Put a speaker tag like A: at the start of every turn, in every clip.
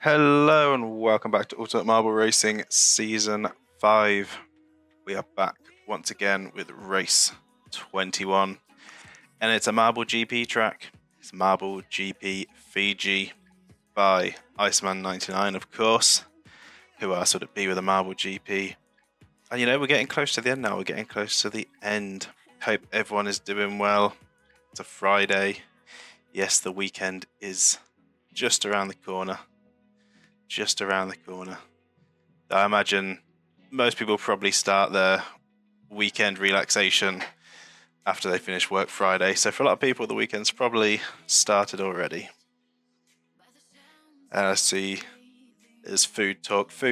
A: Hello and welcome back to Ultimate Marble Racing Season 5. We are back once again with race 21. And it's a Marble GP track. It's Marble GP Fiji by Iceman99, of course. Who else would it be with a Marble GP? And you know, we're getting close to the end now. We're getting close to the end. Hope everyone is doing well. It's a Friday. Yes, the weekend is just around the corner. Just around the corner. I imagine most people probably start their weekend relaxation after they finish work Friday. So for a lot of people, the weekend's probably started already. I see there's food talk. Oh,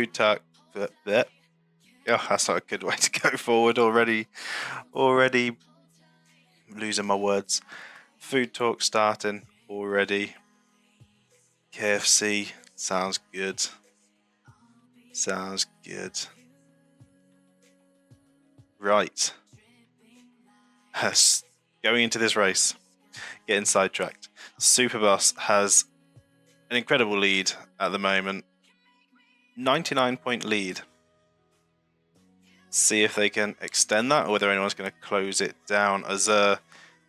A: that's not a good way to go forward already. Already losing my words. Food talk starting already. KFC. Sounds good. Sounds good. Right. Going into this race, getting sidetracked. Superboss has an incredible lead at the moment. 99-point lead. See if they can extend that or whether anyone's going to close it down. Azur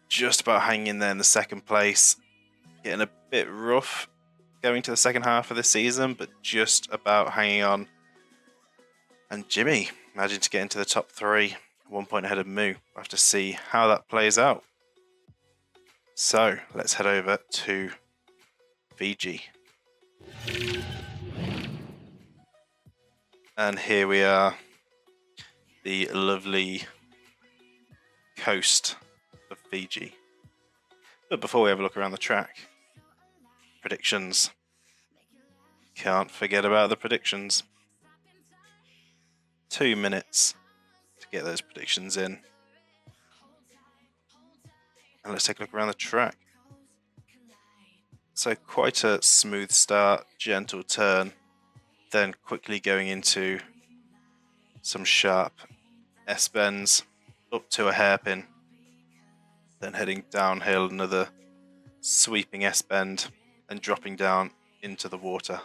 A: just about hanging in there in the second place. Getting a bit rough going to the second half of the season, but just about hanging on. And Jimmy managing to get into the top 3, 1 point ahead of Moo. We'll have to see how that plays out. So let's head over to Fiji. And here we are, the lovely coast of Fiji. But before we have a look around the track, predictions. Can't forget about the predictions. 2 minutes to get those predictions in. And let's take a look around the track. So quite a smooth start, gentle turn, then quickly going into some sharp S-bends up to a hairpin, then heading downhill, another sweeping S-bend and dropping down into the water.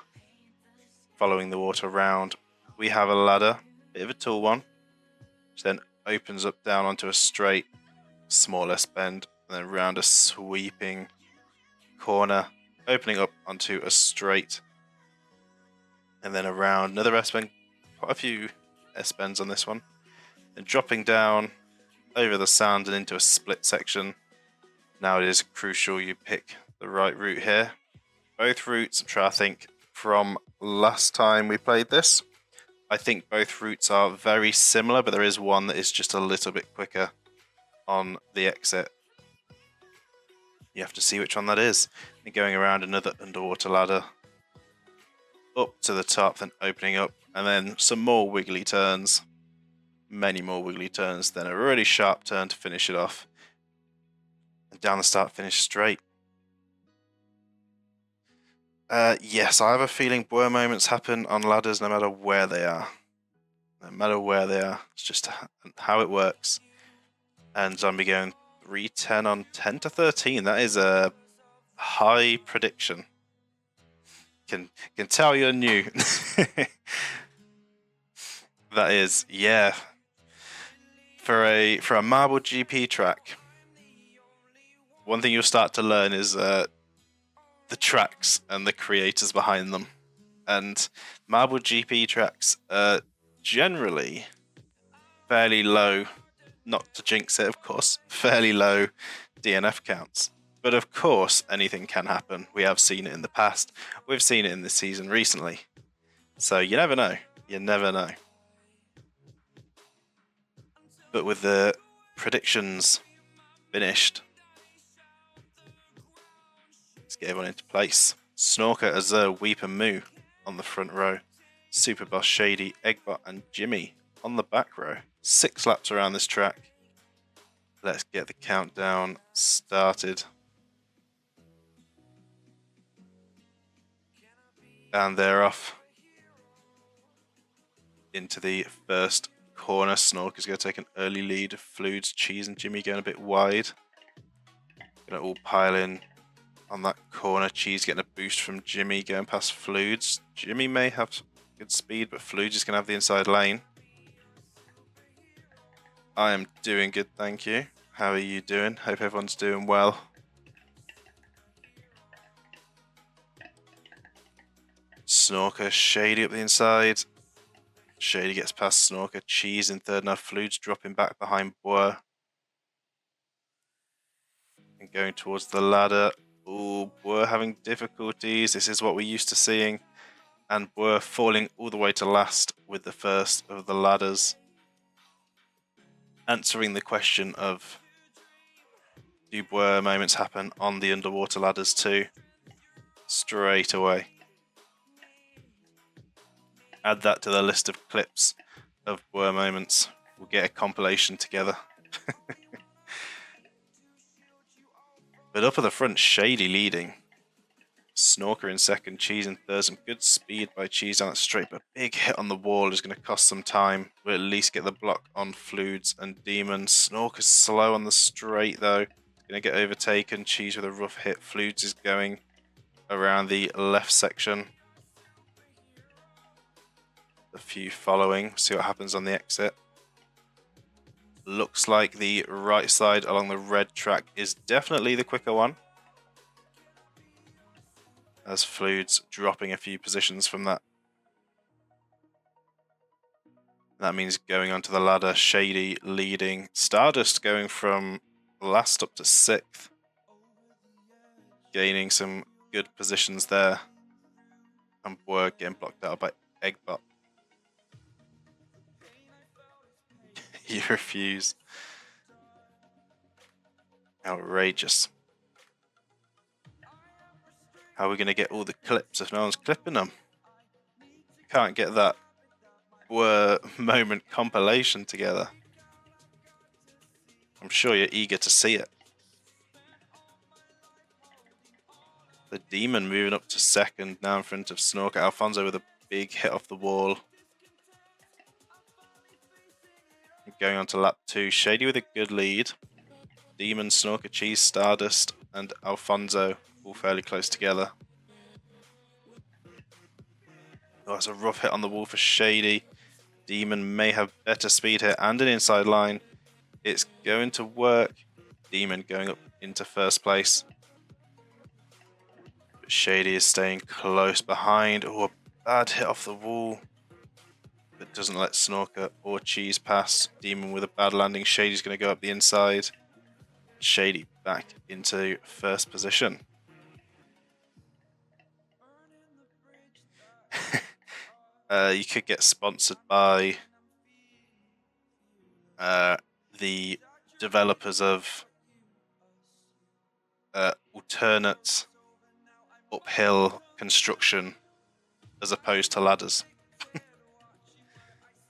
A: Following the water round, we have a ladder, bit of a tall one, which then opens up down onto a straight, small S-bend, and then round a sweeping corner, opening up onto a straight, and then around another S-bend, quite a few S-bends on this one, and dropping down over the sand and into a split section. Now it is crucial you pick the right route here. Both routes, I'm trying to think from last time we played this, I think both routes are very similar, but there is one that is just a little bit quicker on the exit. You have to see which one that is. And going around another underwater ladder, up to the top, then opening up, and then some more wiggly turns. Many more wiggly turns, then a really sharp turn to finish it off. And down the start finish straight. Yes, I have a feeling boy moments happen on ladders no matter where they are. No matter where they are. It's just how it works. And zombie going 310 on 10 to 13. That is a high prediction. Can tell you're new. That is, yeah. For a Marble GP track, one thing you'll start to learn is the tracks and the creators behind them. And Marble GP tracks are generally fairly low, not to jinx it of course, fairly low DNF counts. But of course anything can happen. We have seen it in the past. We've seen it in this season recently. So you never know. You never know. But with the predictions finished, let's get everyone into place. Snorker, Azur, Weep and Moo on the front row. Superboss, Shady, Eggbot and Jimmy on the back row. 6 laps around this track. Let's get the countdown started. And they're off into the first corner. Snorker's going to take an early lead. Fluids, Cheese and Jimmy going a bit wide. Going to all pile in on that corner. Cheese getting a boost from Jimmy going past Fludes. Jimmy may have good speed, but Fludes is going to have the inside lane. I am doing good, thank you. How are you doing? Hope everyone's doing well. Snorker, Shady up the inside. Shady gets past Snorker. Cheese in third now. Fludes dropping back behind Boer. And going towards the ladder. Ooh, Boer having difficulties. This is what we're used to seeing. And Boer falling all the way to last with the first of the ladders. Answering the question of, do Boer moments happen on the underwater ladders too? Straight away. Add that to the list of clips of Boer moments. We'll get a compilation together. But up at the front, Shady leading. Snorker in second, Cheese in third. Some good speed by Cheese down that straight, but a big hit on the wall is going to cost some time. We'll at least get the block on Fludes and Demon. Snorker's slow on the straight though. Going to get overtaken. Cheese with a rough hit. Fludes is going around the left section. A few following. See what happens on the exit. Looks like the right side along the red track is definitely the quicker one. As Fludes dropping a few positions from that. That means going onto the ladder, Shady leading. Stardust going from last up to 6th. Gaining some good positions there. And Boer getting blocked out by Eggbot. You refuse. Outrageous. How are we going to get all the clips if no one's clipping them? Can't get that moment compilation together. I'm sure you're eager to see it. The Demon moving up to second now in front of Snorker. Alfonso with a big hit off the wall. Going on to lap 2. Shady with a good lead. Demon, Snorker, Cheese, Stardust, and Alfonso all fairly close together. Oh, that's a rough hit on the wall for Shady. Demon may have better speed here and an inside line. It's going to work. Demon going up into first place. But Shady is staying close behind. Oh, a bad hit off the wall. But doesn't let Snorker or Cheese pass. Demon with a bad landing. Shady's going to go up the inside. Shady back into first position. You could get sponsored by the developers of alternate uphill construction as opposed to ladders.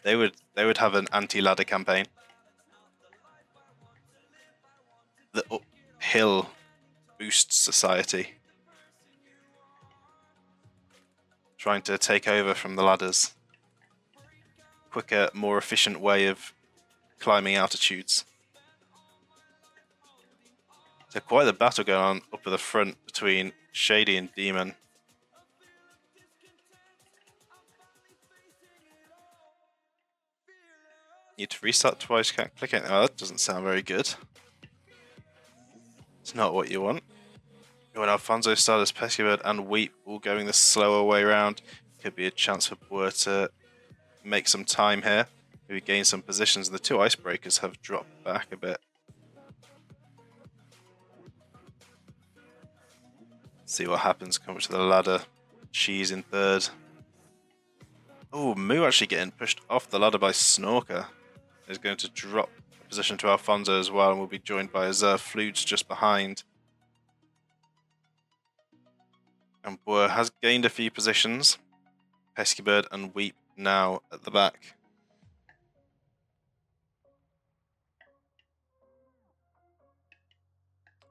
A: They would have an anti-ladder campaign. The uphill boost society. Trying to take over from the ladders. Quicker, more efficient way of climbing altitudes. So quite the battle going on up at the front between Shady and Demon. Need to restart twice, can't click it. Oh, that doesn't sound very good. It's not what you want. When Alfonso, Stardust, Pescabird, and Weep all going the slower way around, could be a chance for Boer to make some time here. Maybe gain some positions. The 2 icebreakers have dropped back a bit. See what happens. Come up to the ladder. Cheese in third. Oh, Moo actually getting pushed off the ladder by Snorker. Is going to drop a position to Alfonso as well, and will be joined by Azur. Fludes just behind. And Boer has gained a few positions. Pescabird and Weep now at the back.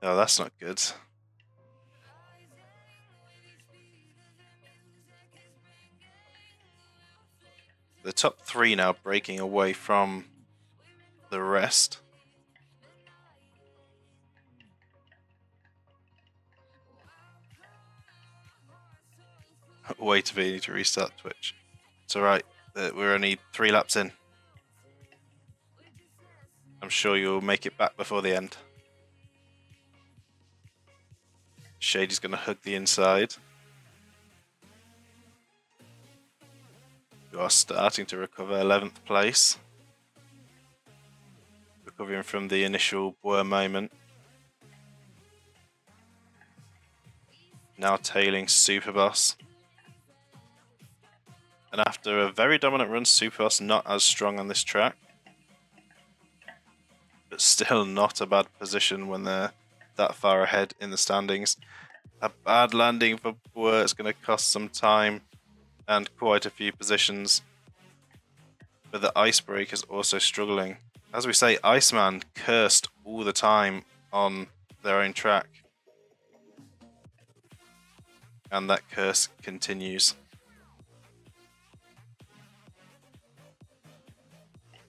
A: Oh, that's not good. The top 3 now breaking away from the rest. Wait a minute to restart Twitch. It's alright. We're only 3 laps in. I'm sure you'll make it back before the end. Shady's going to hug the inside. You are starting to recover 11th place. Recovering from the initial Boer moment. Now tailing Superboss. And after a very dominant run, Superboss not as strong on this track. But still not a bad position when they're that far ahead in the standings. A bad landing for Boer is going to cost some time and quite a few positions. But the Icebreaker is also struggling. As we say, Iceman cursed all the time on their own track. And that curse continues.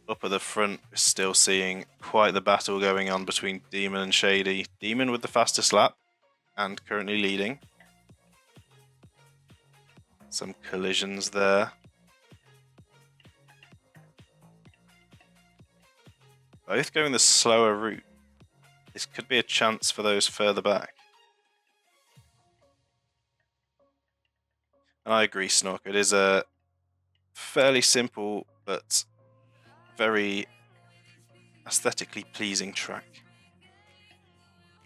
A: Up at the front, we're still seeing quite the battle going on between Demon and Shady. Demon with the fastest lap and currently leading. Some collisions there. Both going the slower route. This could be a chance for those further back. And I agree, Snork. It is a fairly simple but very aesthetically pleasing track.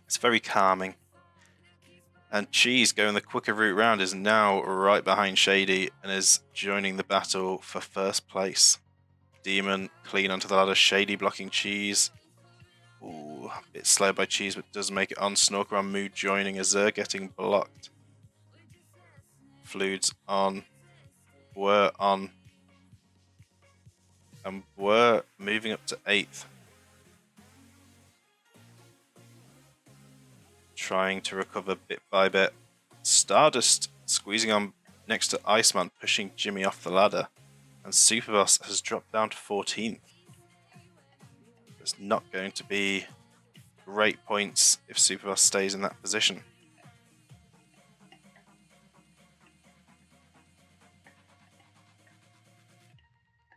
A: It's very calming. And Cheese, going the quicker route round, is now right behind Shady and is joining the battle for first place. Demon clean onto the ladder, Shady blocking Cheese. Ooh, a bit slow by Cheese, but does make it on. Snorker on Mood joining, Azur getting blocked. Fluids on. Were on. And were moving up to 8th. Trying to recover bit by bit. Stardust squeezing on next to Iceman, pushing Jimmy off the ladder. And Superboss has dropped down to 14th. There's not going to be great points if Superboss stays in that position.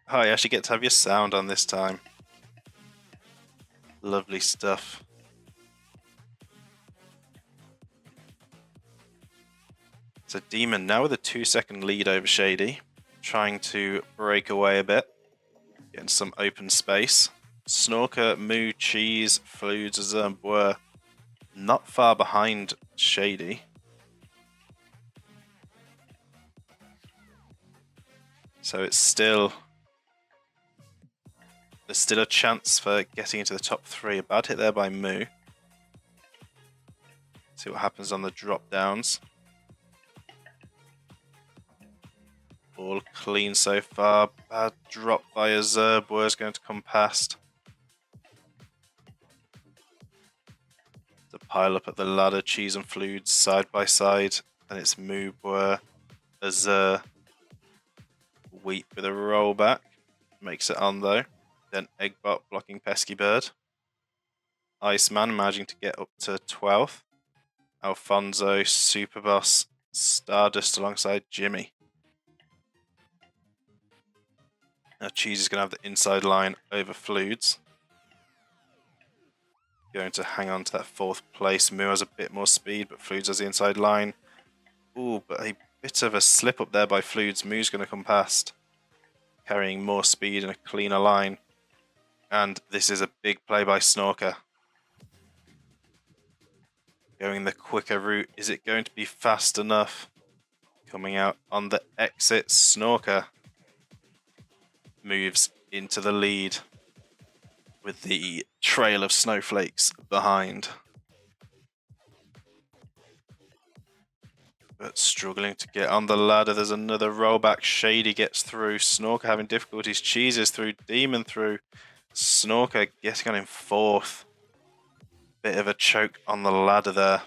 A: Oh, you actually get to have your sound on this time. Lovely stuff. So Demon now with a 2-second lead over Shady. Trying to break away a bit. Getting some open space. Snorker, Moo, Cheese, Fluids, Azur, and Boer not far behind Shady. So it's still... There's still a chance for getting into the top 3. A bad hit there by Moo. See what happens on the drop downs. All clean so far. Bad drop by Azur. Boer's going to come past. The pile up at the ladder. Cheese and Fluids side by side. Then it's Moo, Boer, Azur. Wheat with a rollback. Makes it on though. Then Eggbot blocking Pesky Bird. Iceman managing to get up to 12th. Alfonso, Superboss, Stardust alongside Jimmy. Now Cheese is going to have the inside line over Fluids. Going to hang on to that 4th place. Moo has a bit more speed, but Fluids has the inside line. Ooh, but a bit of a slip up there by Fluids. Moo's going to come past. Carrying more speed and a cleaner line. And this is a big play by Snorker. Going the quicker route. Is it going to be fast enough? Coming out on the exit. Snorker moves into the lead with the trail of snowflakes behind. But struggling to get on the ladder. There's another rollback. Shady gets through. Snorker having difficulties. Cheeses through. Demon through. Snorker getting on in 4th. Bit of a choke on the ladder there.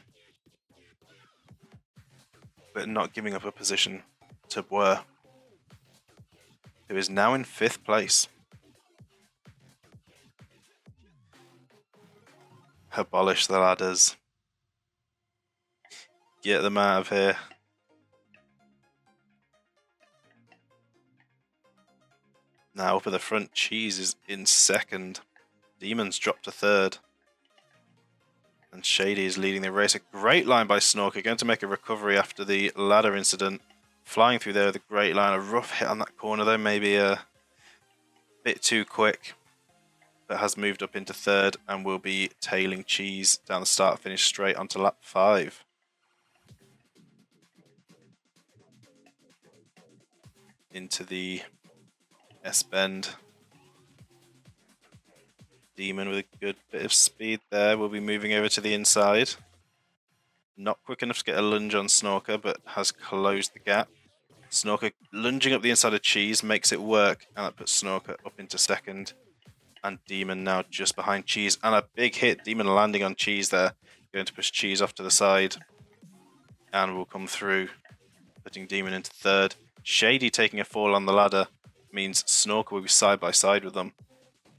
A: But not giving up a position to Boer, who is now in 5th place. Abolish the ladders. Get them out of here. Now up at the front, Cheese is in second. Demon's dropped to third. And Shady is leading the race. A great line by Snorker, going to make a recovery after the ladder incident. Flying through there with a great line. A rough hit on that corner though, maybe a bit too quick. But has moved up into third and will be tailing Cheese down the start finish straight onto lap 5. Into the S-bend. Demon with a good bit of speed there will be moving over to the inside. Not quick enough to get a lunge on Snorker, but has closed the gap. Snorker lunging up the inside of Cheese makes it work, and that puts Snorker up into second. And Demon now just behind Cheese, and a big hit. Demon landing on Cheese there, going to push Cheese off to the side, and will come through, putting Demon into third. Shady taking a fall on the ladder means Snorker will be side by side with them.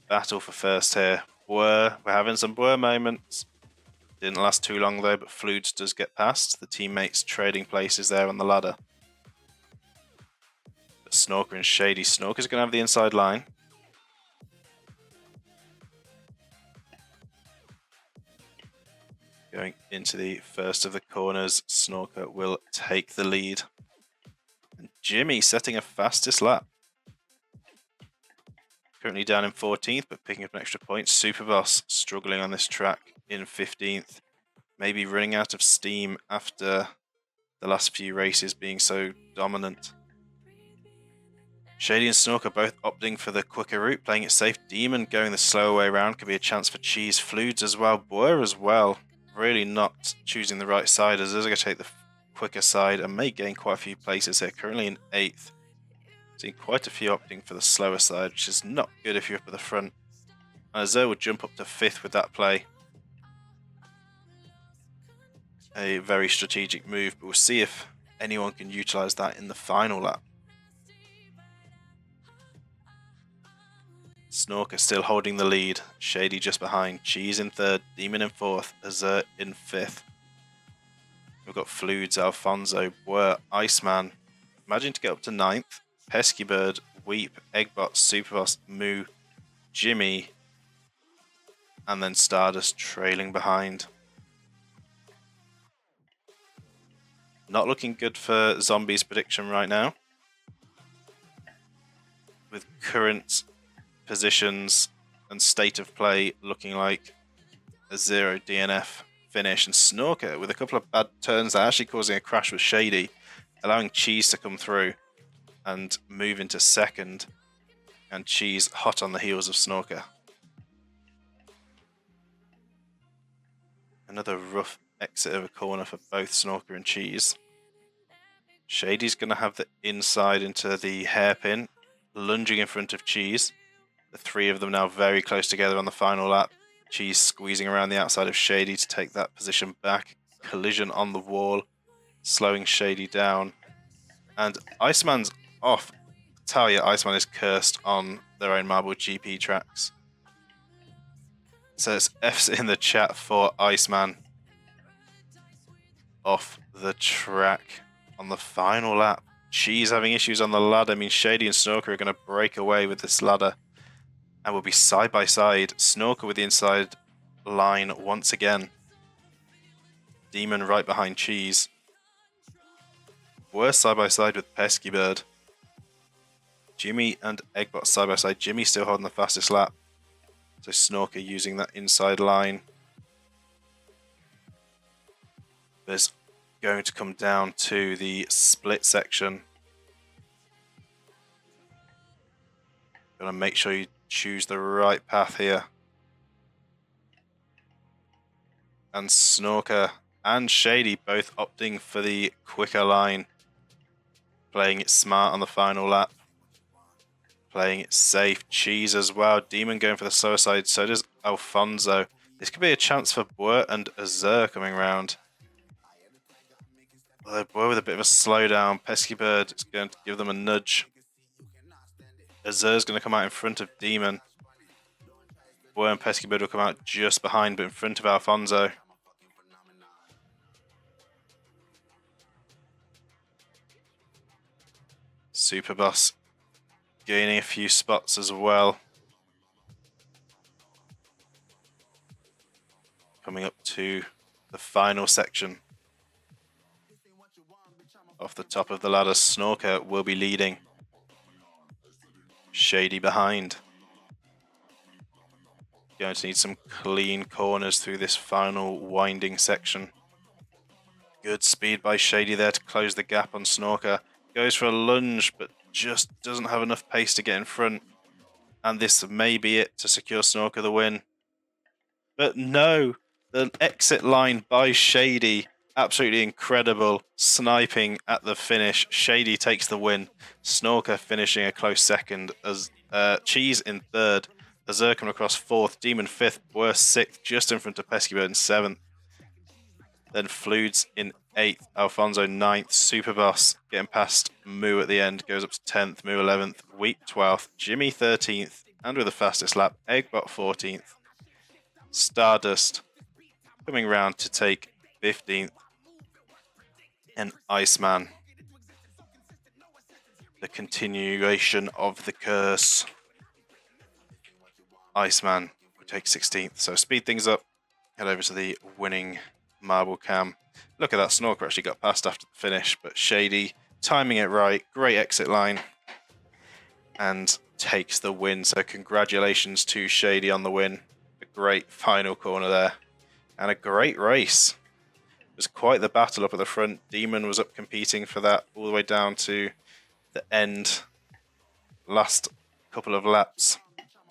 A: Battle for first here. We're having some Blur moments. Didn't last too long though, but Fludes does get past. The teammates trading places there on the ladder. But Snorker and Shady. Snorker's going to have the inside line. Going into the first of the corners, Snorker will take the lead. And Jimmy setting a fastest lap. Currently down in 14th, but picking up an extra point. Superboss struggling on this track in 15th. Maybe running out of steam after the last few races being so dominant. Shady and Snorker both opting for the quicker route, playing it safe. Demon going the slower way around could be a chance for Cheese. Fludes as well. Boer as well. Really not choosing the right side, as they're going to take the quicker side and may gain quite a few places here. Currently in 8th. Seeing quite a few opting for the slower side, which is not good if you're up at the front. And Azur would jump up to 5th with that play. A very strategic move, but we'll see if anyone can utilise that in the final lap. Snorker still holding the lead. Shady just behind. Cheese in 3rd. Demon in 4th. Azur in 5th. We've got Fludes, Alfonso, Boer, Iceman. Imagine to get up to 9th. Pesky Bird, Weep, Eggbot, Superboss, Moo, Jimmy, and then Stardust trailing behind. Not looking good for Zombies' prediction right now. With current positions and state of play looking like a 0 DNF finish. And Snorker with a couple of bad turns that are actually causing a crash with Shady, allowing Cheese to come through and move into 2nd, and Cheese hot on the heels of Snorker. Another rough exit of a corner for both Snorker and Cheese. Shady's going to have the inside into the hairpin, lunging in front of Cheese. The 3 of them now very close together on the final lap. Cheese squeezing around the outside of Shady to take that position back. Collision on the wall, slowing Shady down. And Iceman's off. I tell you, Iceman is cursed on their own marble GP tracks. So it's F's in the chat for Iceman. Off the track on the final lap. Cheese having issues on the ladder. I mean, Shady and Snorker are going to break away with this ladder. And will be side by side. Snorker with the inside line once again. Demon right behind Cheese. We're side by side with Pesky Bird. Jimmy and Eggbot side by side. Jimmy still holding the fastest lap. So Snorker using that inside line. But it's going to come down to the split section. Gotta make sure you choose the right path here. And Snorker and Shady both opting for the quicker line. Playing it smart on the final lap. Playing it safe. Cheese as well. Demon going for the slower side. So does Alfonso. This could be a chance for Boer and Azur coming round. Although Boer with a bit of a slowdown. Pesky Bird is going to give them a nudge. Azur's going to come out in front of Demon. Boer and Pesky Bird will come out just behind, but in front of Alfonso. Superboss gaining a few spots as well. Coming up to the final section. Off the top of the ladder, Snorker will be leading. Shady behind. Going to need some clean corners through this final winding section. Good speed by Shady there to close the gap on Snorker. Goes for a lunge, but just doesn't have enough pace to get in front. And this may be it to secure Snorker the win. But no, the exit line by Shady, absolutely incredible. Sniping at the finish. Shady takes the win. Snorker finishing a close second. As Cheese in third. Azur coming across fourth. Demon fifth. Worst sixth, just in front of Pesky in seventh. Then Fludes in 8th, Alfonso 9th, Superboss getting past Moo at the end, goes up to 10th, Moo 11th, Wheat 12th, Jimmy 13th, and with the fastest lap, Eggbot 14th. Stardust coming round to take 15th, and Iceman, the continuation of the curse. Iceman will take 16th, so speed things up, head over to the winning marble cam. Look at that, Snorker actually got past after the finish, but Shady timing it right, great exit line, and takes the win. So congratulations to Shady on the win. A great final corner there, and a great race. It was quite the battle up at the front. Demon was up competing for that all the way down to the end. Last couple of laps,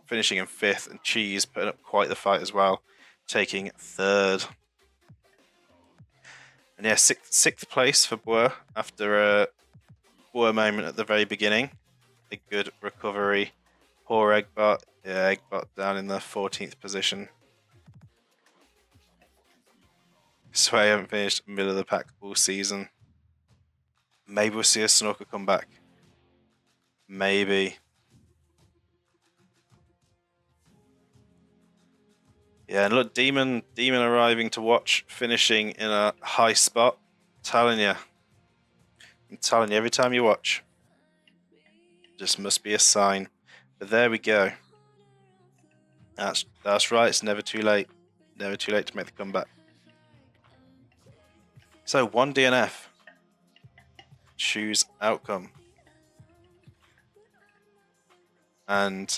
A: finishing in 5th, and Cheese putting up quite the fight as well, taking 3rd. And yeah, sixth place for Boer after a Boer moment at the very beginning. A good recovery. Poor Eggbot. Yeah, Eggbot down in the 14th position. So I haven't finished middle of the pack all season. Maybe we'll see a Snorker come back. Maybe. Yeah, and look, Demon arriving to watch, finishing in a high spot. I'm telling you, every time you watch, just must be a sign. But there we go. That's right, it's never too late. Never too late to make the comeback. So, 1 DNF. Choose outcome. And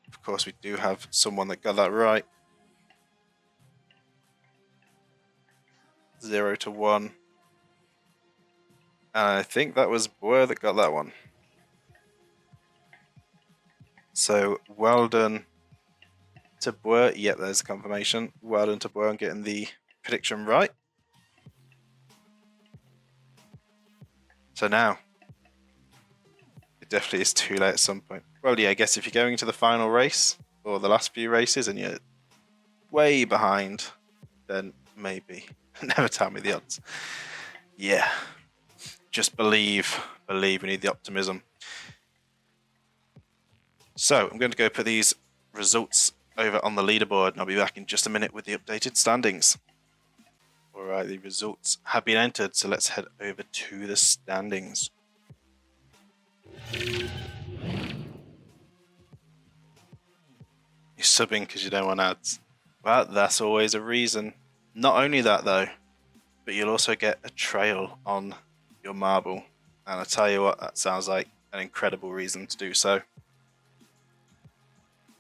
A: of course, we do have someone that got that right. 0 to 1. And I think that was Boer that got that one. So, well done to Boer. Yep, there's confirmation. Well done to Boer on getting the prediction right. So now, it definitely is too late at some point. Well, yeah, I guess if you're going to the final race, or the last few races, and you're way behind, then maybe. Never tell me the odds. Yeah. Just believe. Believe. We need the optimism. So, I'm going to go put these results over on the leaderboard, and I'll be back in just a minute with the updated standings. Alright, the results have been entered, so let's head over to the standings. You're subbing because you don't want ads. Well, that's always a reason. Not only that though, but you'll also get a trail on your marble. And I tell you what, that sounds like an incredible reason to do so.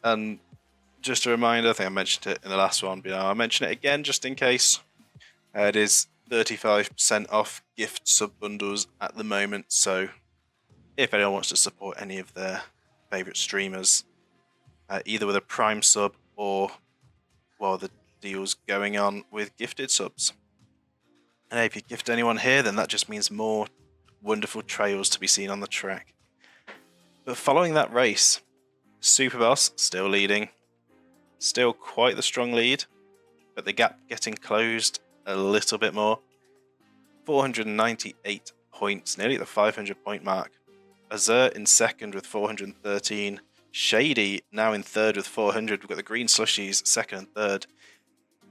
A: And just a reminder, I think I mentioned it in the last one, but I'll mention it again just in case. It is 35% off gift sub bundles at the moment, so if anyone wants to support any of their favourite streamers, either with a Prime sub or while the deal's going on with gifted subs. And if you gift anyone here, then that just means more wonderful trails to be seen on the track. But following that race, Superboss still leading, still quite the strong lead, but the gap getting closed a little bit more. 498 points, nearly the 500 point mark. Azur in second with 413. Shady now in third with 400. We've got the green slushies second and third.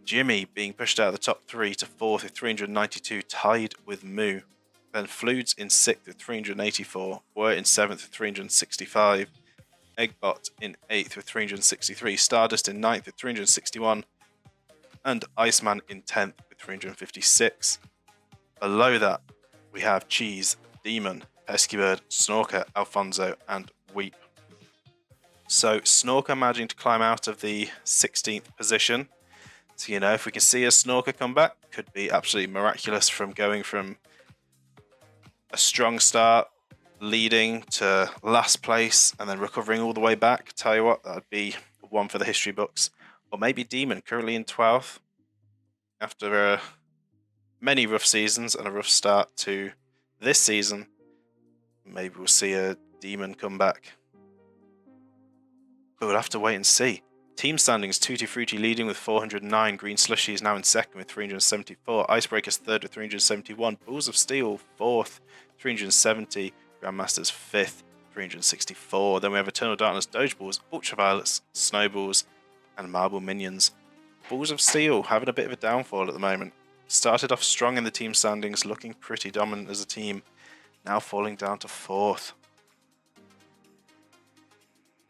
A: Jimmy being pushed out of the top 3 to fourth with 392, tied with Moo. Then Fluids in 6th with 384, Were in 7th with 365, Eggbot in 8th with 363, Stardust in 9th with 361, and Iceman in 10th with 356. Below that, we have Cheese, Demon, Peskybird, Snorker, Alfonso, and Weep. So Snorker managing to climb out of the 16th position. So, if we can see a Snorker come back, could be absolutely miraculous from going from a strong start, leading to last place, and then recovering all the way back. Tell you what, that would be one for the history books. Or maybe Demon, currently in 12th, after many rough seasons and a rough start to this season. Maybe we'll see a Demon come back. But we'll have to wait and see. Team standings, Tutti Frutti leading with 409, Green Slushy is now in second with 374, Icebreakers third with 371, Bulls of Steel fourth, 370, Grandmasters fifth, 364. Then we have Eternal Darkness, Doge Balls, Ultraviolets, Snowballs, and Marble Minions. Bulls of Steel having a bit of a downfall at the moment. Started off strong in the team standings, looking pretty dominant as a team, now falling down to fourth.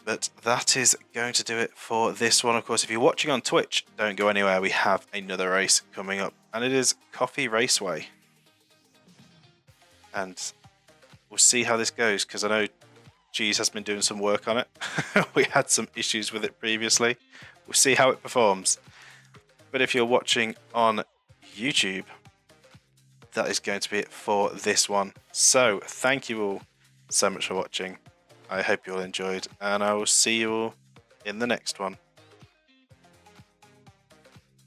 A: But that is going to do it for this one. Of course, if you're watching on Twitch, don't go anywhere. We have another race coming up, and it is Coffee Raceway. And we'll see how this goes, because I know Cheese has been doing some work on it. We had some issues with it previously. We'll see how it performs. But if you're watching on YouTube, that is going to be it for this one. So thank you all so much for watching. I hope you all enjoyed, and I will see you all in the next one.